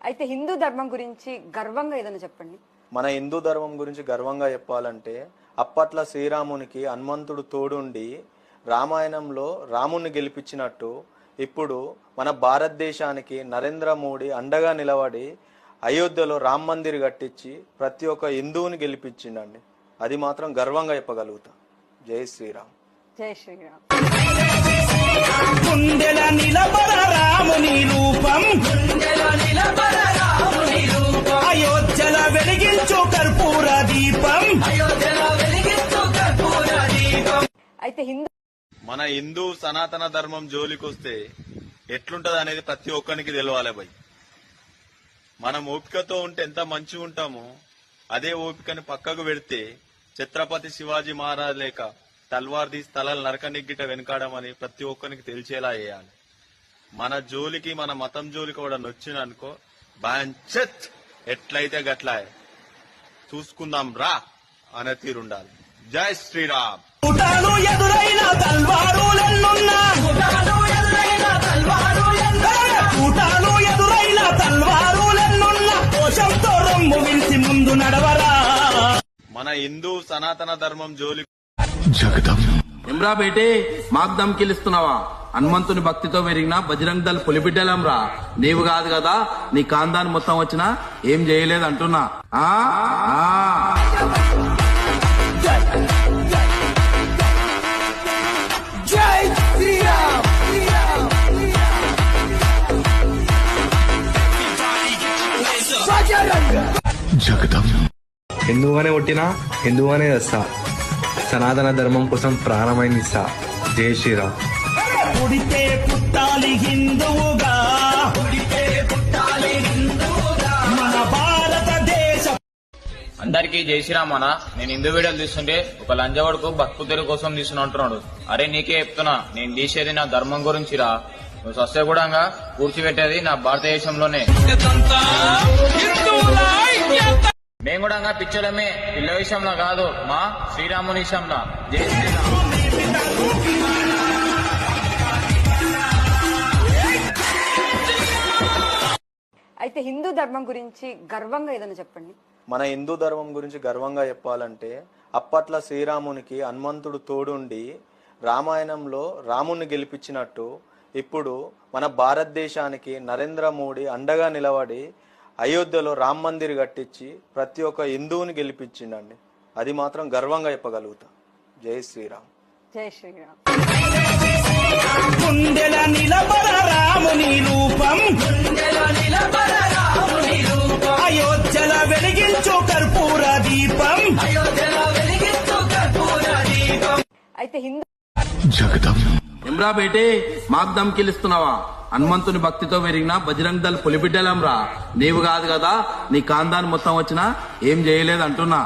అయితే హిందూ ధర్మం గురించి గర్వంగా ఏదైనా చెప్పండి. మన హిందూ ధర్మం గురించి గర్వంగా చెప్పాలంటే అప్పట్లో శ్రీరామునికి హనుమంతుడు తోడుండి రామాయణంలో రాముణ్ణి గెలిపించినట్టు ఇప్పుడు మన భారతదేశానికి నరేంద్ర మోడీ అండగా నిలబడి అయోధ్యలో రామ్ మందిర్ కట్టించి ప్రతి ఒక్క హిందువుని గెలిపించిండండి. అది మాత్రం గర్వంగా చెప్పగలుగుతా. జై శ్రీరామ్. జై శ్రీరామ్. అయోధ్యల వెలిగించు కర్పూర దీపం. అయితే మన హిందూ సనాతన ధర్మం జోలికొస్తే ఎట్లుంటది అనేది ప్రతి ఒక్కరికి తెలవాలి భయ్. మనం ఓపికతో ఉంటే ఎంత మంచిగా ఉంటామో అదే ఓపికని పక్కకు పెడితే ఛత్రపతి శివాజీ మహారాజ్ లేక తల్వార్ తీసి తలలు నరకనిగ్గిట వెనకాడమని ప్రతి ఒక్కరికి తెలిసేలా చేయాలి. మన జోలికి మన మతం జోలికి కూడా నొచ్చిననుకో బాంచత్ ఎట్లయితే గట్లా చూసుకుందాం రా అనే తీరుండాలి. జై శ్రీరామ్. ఎదురైన తల్వారులెన్నున్నా దోషంతో రొమ్ము విరిసి ముందు నడవరా. మన హిందూ సనాతన ధర్మం జోలి ఎమ్రా బేటే మాకు దమ్కిలిస్తున్నావా? హనుమంతుని భక్తితో పెరిగిన బజరంగ్ దళ్ పులిబిడ్డలం రా. నీవు కాదు కదా, నీ కాందాన్ని మొత్తం వచ్చినా ఏం చేయలేదు అంటున్నా. హిందువుగానే పుట్టినా హిందువుగానే చేస్తా. సనాతన ధర్మం కోసం ప్రాణమైన ఇస్తా. జై శ్రీరామ్. పుడితే పుట్టాలి హిందువుగా, మన భారతదేశం. అందరికీ జై శ్రీరామ్ అన్న. నేను హిందూ వీడియోలు తీస్తుంటే ఒక లంజవాడుకు భక్తుల కోసం తీస్తున్నా అంటున్నాడు. అరే నీకే చెప్తున్నా, నేను తీసేది నా ధర్మం గురించిరా. నువ్వు సస్య కూడా కూర్చిపెట్టేది నా భారతదేశంలోనే. మేము కూడా పిచ్చడమే, పిల్ల విషయంలో కాదు, మా శ్రీరాముని విషయంలో. జై శ్రీరామ్. అయితే హిందూ ధర్మం గురించి గర్వంగా ఏదైనా చెప్పండి. మన హిందూ ధర్మం గురించి గర్వంగా చెప్పాలంటే అప్పట్లో శ్రీరామునికి హనుమంతుడు తోడుండి రామాయణంలో రాముణ్ణి గెలిపించినట్టు ఇప్పుడు మన భారతదేశానికి నరేంద్ర మోడీ అండగా నిలబడి అయోధ్యలో రామ్ మందిర్ కట్టించి ప్రతి ఒక్క హిందువుని గెలిపించిండండి. అది మాత్రం గర్వంగా చెప్పగలుగుతా. జై శ్రీరామ్. జై శ్రీరామ్. గుండెల నిలబడ రాముని రూపం, అయోధ్యల వెలిగించు కర్పూర దీపం. అయితే ఎమ్రా బేటే మాకు దమ్కిలిస్తున్నావా? హనుమంతుని భక్తితో పెరిగిన బజరంగ్ దళ్ పులిబిడ్డలం రా. నీవు కాదు కదా, నీ కాందాన్ని మొత్తం వచ్చినా ఏం చేయలేదు అంటున్నా.